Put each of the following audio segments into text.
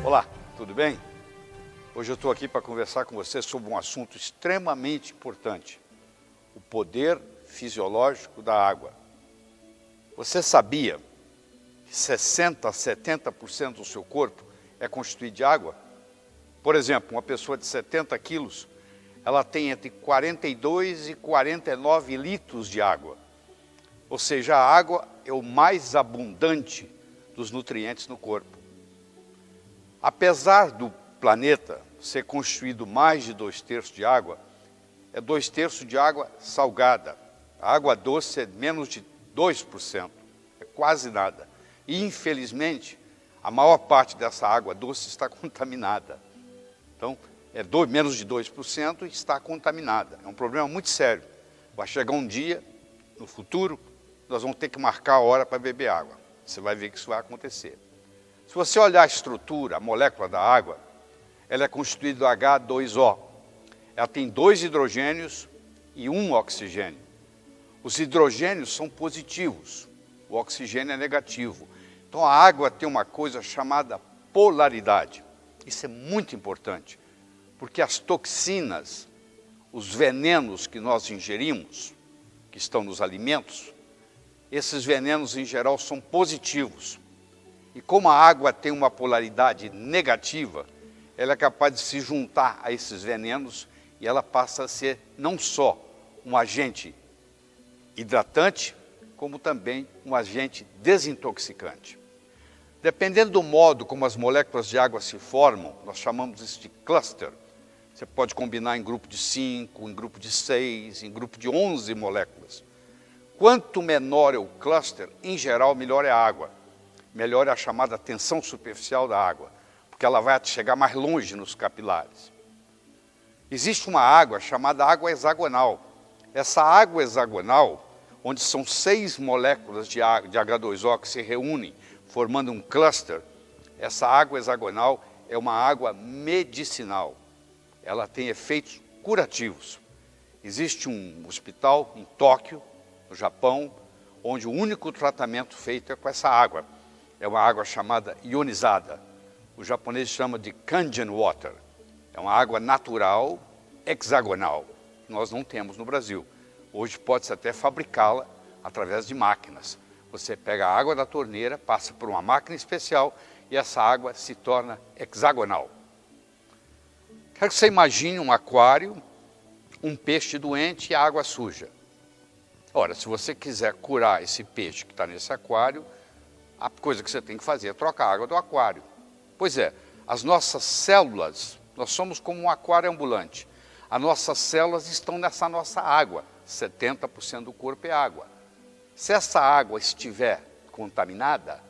Olá, tudo bem? Hoje eu estou aqui para conversar com você sobre um assunto extremamente importante, o poder fisiológico da água. Você sabia que 60% a 70% do seu corpo é constituído de água? Por exemplo, uma pessoa de 70 quilos, ela tem entre 42 e 49 litros de água. Ou seja, a água é o mais abundante dos nutrientes no corpo. Apesar do planeta ser constituído mais de 2/3 de água, é 2/3 de água salgada. A água doce é menos de 2%, é quase nada. E, infelizmente, a maior parte dessa água doce está contaminada. Então, menos de 2% e está contaminada. É um problema muito sério. Vai chegar um dia, no futuro, nós vamos ter que marcar a hora para beber água. Você vai ver que isso vai acontecer. Se você olhar a estrutura, a molécula da água, ela é constituída do H2O. Ela tem 2 hidrogênios e 1 oxigênio. Os hidrogênios são positivos, o oxigênio é negativo. Então a água tem uma coisa chamada polaridade. Isso é muito importante, porque as toxinas, os venenos que nós ingerimos, que estão nos alimentos, esses venenos em geral são positivos. E como a água tem uma polaridade negativa, ela é capaz de se juntar a esses venenos e ela passa a ser não só um agente hidratante, como também um agente desintoxicante. Dependendo do modo como as moléculas de água se formam, nós chamamos isso de cluster. Você pode combinar em grupo de 5, em grupo de 6, em grupo de 11 moléculas. Quanto menor é o cluster, em geral, melhor é a água. Melhor é a chamada tensão superficial da água, porque ela vai chegar mais longe nos capilares. Existe uma água chamada água hexagonal. Essa água hexagonal, onde são 6 moléculas de H2O que se reúnem, formando um cluster, essa água hexagonal é uma água medicinal. Ela tem efeitos curativos. Existe um hospital em Tóquio, no Japão, onde o único tratamento feito é com essa água. É uma água chamada ionizada. O japonês chama de Kangen Water. É uma água natural, hexagonal, que nós não temos no Brasil. Hoje pode-se até fabricá-la através de máquinas. Você pega a água da torneira, passa por uma máquina especial e essa água se torna hexagonal. Quero que você imagine um aquário, um peixe doente e a água suja. Ora, se você quiser curar esse peixe que está nesse aquário, a coisa que você tem que fazer é trocar a água do aquário. Pois é, as nossas células, nós somos como um aquário ambulante. As nossas células estão nessa nossa água, 70% do corpo é água. Se essa água estiver contaminada,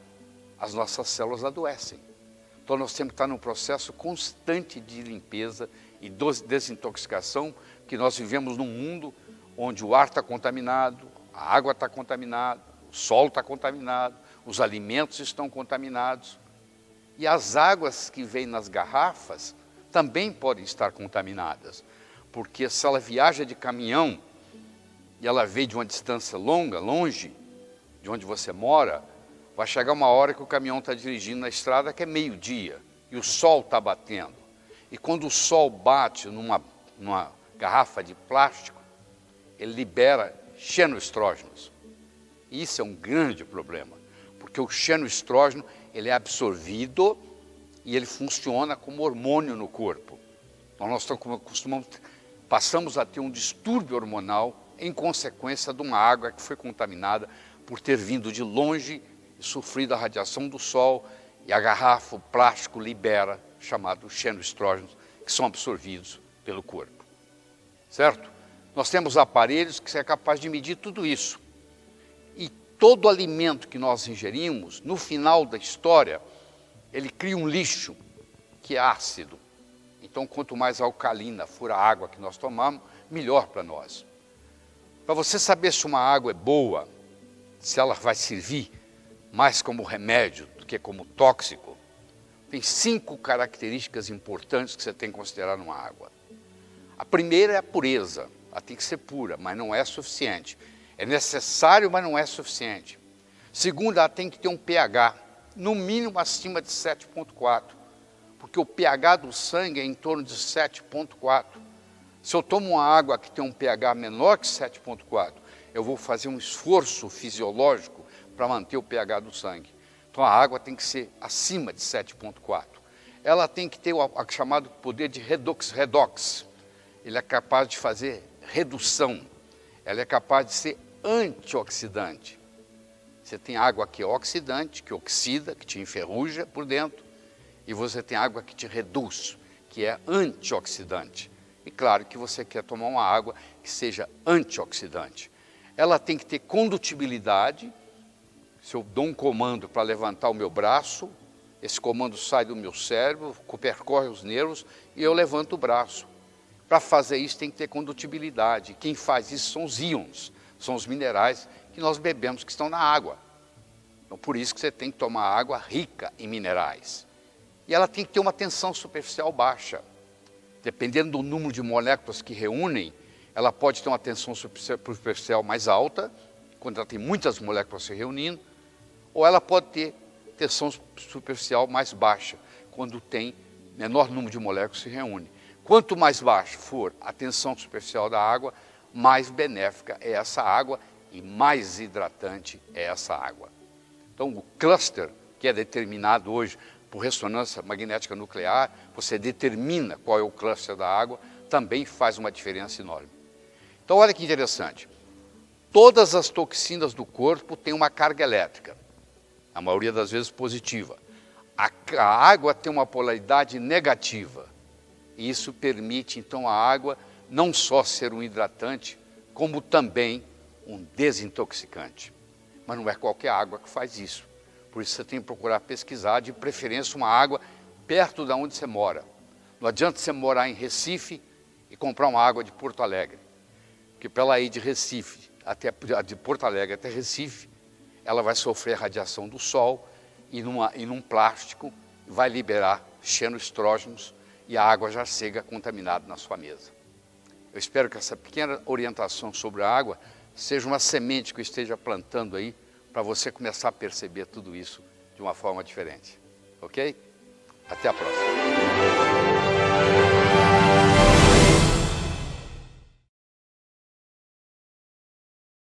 as nossas células adoecem. Então nós temos que estar num processo constante de limpeza e desintoxicação, que nós vivemos num mundo onde o ar está contaminado, a água está contaminada, o solo está contaminado, os alimentos estão contaminados. E as águas que vêm nas garrafas também podem estar contaminadas, porque se ela viaja de caminhão e ela veio de uma distância longe de onde você mora, vai chegar uma hora que o caminhão está dirigindo na estrada que é meio-dia e o sol está batendo. E quando o sol bate numa garrafa de plástico, ele libera xenoestrógenos. E isso é um grande problema, porque o xenoestrógeno ele é absorvido e ele funciona como hormônio no corpo. Então nós passamos a ter um distúrbio hormonal em consequência de uma água que foi contaminada por ter vindo de longe e sofrido a radiação do sol, e a garrafa, o plástico libera chamados xenoestrógenos, que são absorvidos pelo corpo. Certo? Nós temos aparelhos que são capazes de medir tudo isso. E todo alimento que nós ingerimos, no final da história, ele cria um lixo que é ácido. Então, quanto mais alcalina for a água que nós tomamos, melhor para nós. Para você saber se uma água é boa, se ela vai servir mais como remédio do que como tóxico, tem 5 características importantes que você tem que considerar numa água. A primeira é a pureza. Ela tem que ser pura, mas não é suficiente. É necessário, mas não é suficiente. Segundo, ela tem que ter um pH, no mínimo acima de 7,4. porque o pH do sangue é em torno de 7,4. Se eu tomo uma água que tem um pH menor que 7,4, eu vou fazer um esforço fisiológico para manter o pH do sangue. Então a água tem que ser acima de 7,4. Ela tem que ter o chamado poder de redox. Ele é capaz de fazer redução. Ela é capaz de ser antioxidante. Você tem água que é oxidante, que oxida, que te enferruja por dentro. E você tem água que te reduz, que é antioxidante. E claro que você quer tomar uma água que seja antioxidante. Ela tem que ter condutibilidade. Se eu dou um comando para levantar o meu braço, esse comando sai do meu cérebro, percorre os nervos e eu levanto o braço. Para fazer isso tem que ter condutibilidade. Quem faz isso são os íons, são os minerais que nós bebemos, que estão na água. Então por isso que você tem que tomar água rica em minerais. E ela tem que ter uma tensão superficial baixa. Dependendo do número de moléculas que reúnem, ela pode ter uma tensão superficial mais alta, quando ela tem muitas moléculas se reunindo, ou ela pode ter tensão superficial mais baixa, quando tem menor número de moléculas se reúne. Quanto mais baixa for a tensão superficial da água, mais benéfica é essa água e mais hidratante é essa água. Então o cluster, que é determinado hoje por ressonância magnética nuclear, você determina qual é o cluster da água, também faz uma diferença enorme. Então olha que interessante, todas as toxinas do corpo têm uma carga elétrica, a maioria das vezes positiva. A água tem uma polaridade negativa, e isso permite então a água não só ser um hidratante, como também um desintoxicante. Mas não é qualquer água que faz isso. Por isso você tem que procurar pesquisar, de preferência uma água perto de onde você mora. Não adianta você morar em Recife e comprar uma água de Porto Alegre. Porque para ela ir de Recife, de Porto Alegre até Recife, ela vai sofrer radiação do sol e num plástico vai liberar xenoestrógenos e a água já chega contaminada na sua mesa. Eu espero que essa pequena orientação sobre a água seja uma semente que eu esteja plantando aí para você começar a perceber tudo isso de uma forma diferente. Ok? Até a próxima.